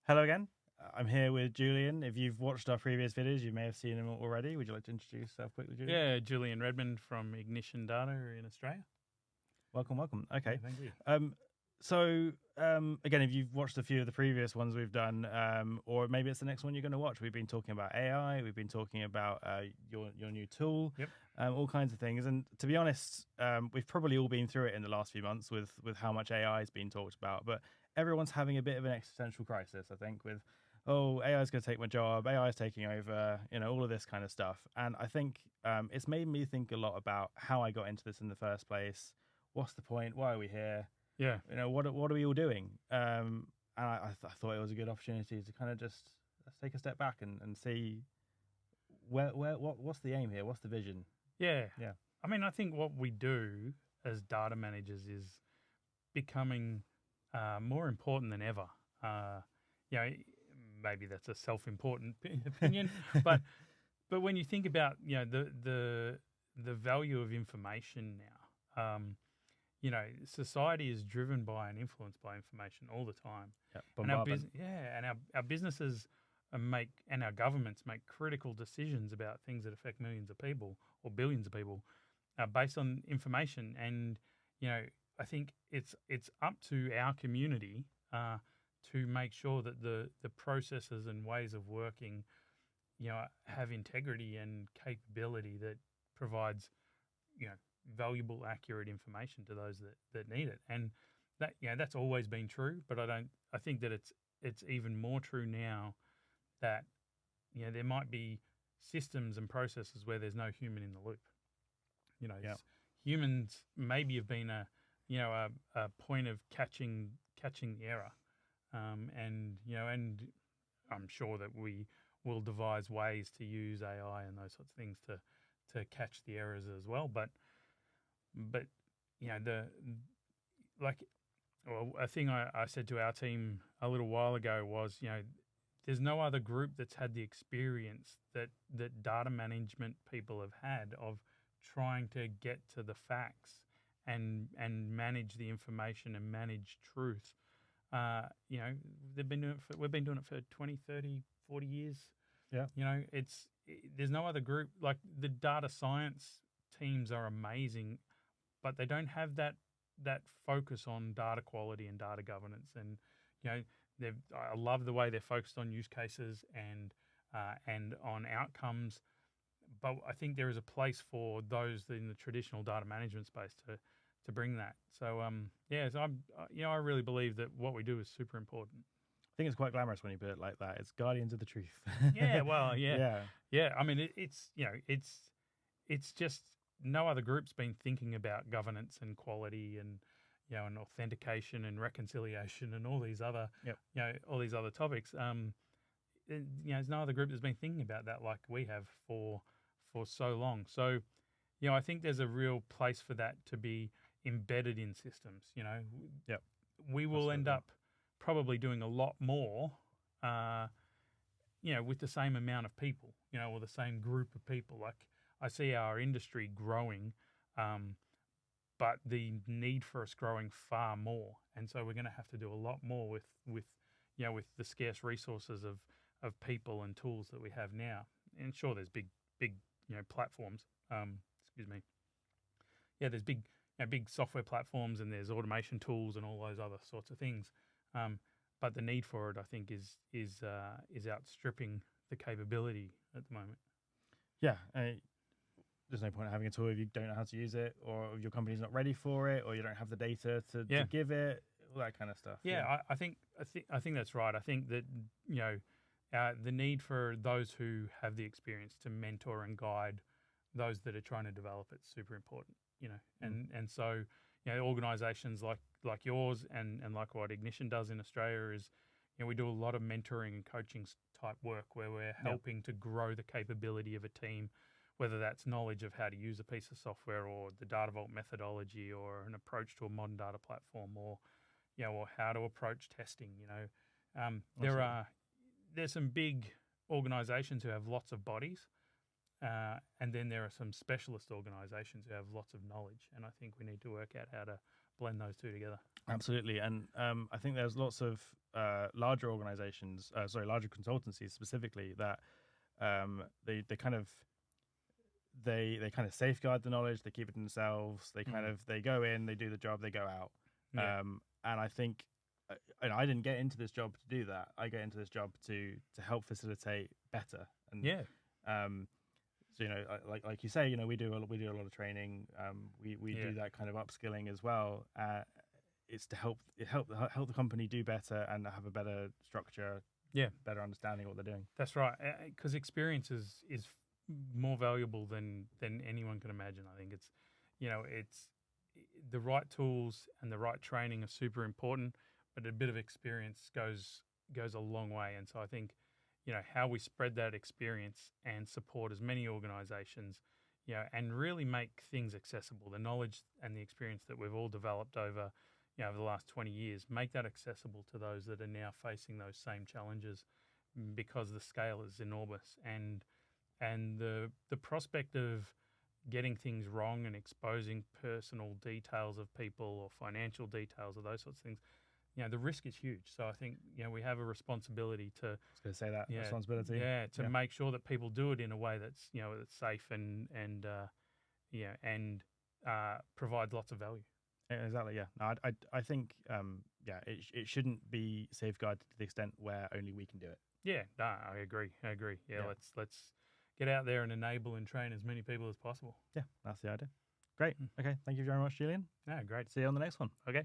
Hello again. I'm here with Julien. If you've watched our previous videos, you may have seen him already. Would you like to introduce yourself quickly, Julien? Yeah, Julien Redmond from Ignition Data in Australia. Welcome. Okay. Yeah, thank you. Again, if you've watched a few of the previous ones we've done, or maybe it's the next one you're going to watch, we've been talking about AI, we've been talking about your new tool, Yep. all kinds of things. And to be honest, we've probably all been through it in the last few months with how much AI has been talked about. But everyone's having a bit of an existential crisis, I think, with, oh, AI is going to take my job, AI is taking over, all of this kind of stuff. And I think it's made me think a lot about how I got into this in the first place. What's the point? Why are we here? Yeah. What are we all doing? And I thought it was a good opportunity to kind of just let's take a step back and see what's the aim here? What's the vision? Yeah. Yeah. I mean, I think what we do as data managers is becoming more important than ever. Maybe that's a self-important opinion, but when you think about the value of information now. Society is driven by and influenced by information all the time. Yeah, and our businesses and our governments make critical decisions about things that affect millions of people or billions of people based on information. And I think it's up to our community to make sure that the processes and ways of working have integrity and capability that provides valuable, accurate information to those that need it. And that that's always been true, but I think that it's even more true now that there might be systems and processes where there's no human in the loop. Humans maybe have been a point of catching the error, and I'm sure that we will devise ways to use AI and those sorts of things to catch the errors as well. But a thing I said to our team a little while ago was, there's no other group that's had the experience that data management people have had of trying to get to the facts and manage the information and manage truth. We've been doing it for 20, 30, 40 years. Yeah. There's no other group. Like, the data science teams are amazing, but they don't have that focus on data quality and data governance. And I love the way they're focused on use cases and on outcomes. But I think there is a place for those in the traditional data management space to bring that. So I really believe that what we do is super important. I think it's quite glamorous when you put it like that. It's guardians of the truth. Yeah. Well. Yeah. Yeah. I mean, it's just no other group's been thinking about governance and quality and and authentication and reconciliation and all these other all these other topics. There's no other group that's been thinking about that like we have for so long. So I think there's a real place for that to be embedded in systems. Yep. We will end up probably doing a lot more with the same amount of people, or the same group of people. Like, I see our industry growing, but the need for us growing far more. And so we're going to have to do a lot more with the scarce resources of people and tools that we have now. And sure, there's big platforms. There's big software platforms, and there's automation tools and all those other sorts of things. But the need for it, I think, is outstripping the capability at the moment. Yeah. There's no point in having a tool if you don't know how to use it, or if your company's not ready for it, or you don't have the data to give it, all that kind of stuff. Yeah. I think that's right. I think that the need for those who have the experience to mentor and guide those that are trying to develop it's super important. And so organisations like yours and like what Ignition does in Australia is, we do a lot of mentoring and coaching type work where we're helping to grow the capability of a team, whether that's knowledge of how to use a piece of software or the data vault methodology or an approach to a modern data platform or how to approach testing. There's some big organizations who have lots of bodies, And then there are some specialist organisations who have lots of knowledge, and I think we need to work out how to blend those two together. Absolutely, and I think there's lots of larger organizations, larger consultancies specifically, that they kind of safeguard the knowledge, they keep it to themselves, they go in, they do the job, they go out. Yeah. And I think, and I didn't get into this job to do that. I get into this job to help facilitate better. And Yeah. so like you say, we do a lot of training. We do that kind of upskilling as well. It's to help the company do better and have a better structure. Yeah. Better understanding of what they're doing. That's right, because experience is more valuable than anyone can imagine. I think it's the right tools and the right training are super important, but a bit of experience goes a long way. And so I think how we spread that experience and support as many organizations, and really make things accessible, the knowledge and the experience that we've all developed over the last 20 years, make that accessible to those that are now facing those same challenges, because the scale is enormous, and the prospect of getting things wrong and exposing personal details of people or financial details or those sorts of things, the risk is huge. So I think we have a responsibility to. I was going to say that responsibility. To make sure that people do it in a way that's that's safe and provides lots of value. Exactly. Yeah. No, I think it shouldn't be safeguarded to the extent where only we can do it. Yeah. No, I agree. Yeah. Let's get out there and enable and train as many people as possible. Yeah, that's the idea. Great. Okay. Thank you very much, Julien. Yeah. Great. See you on the next one. Okay.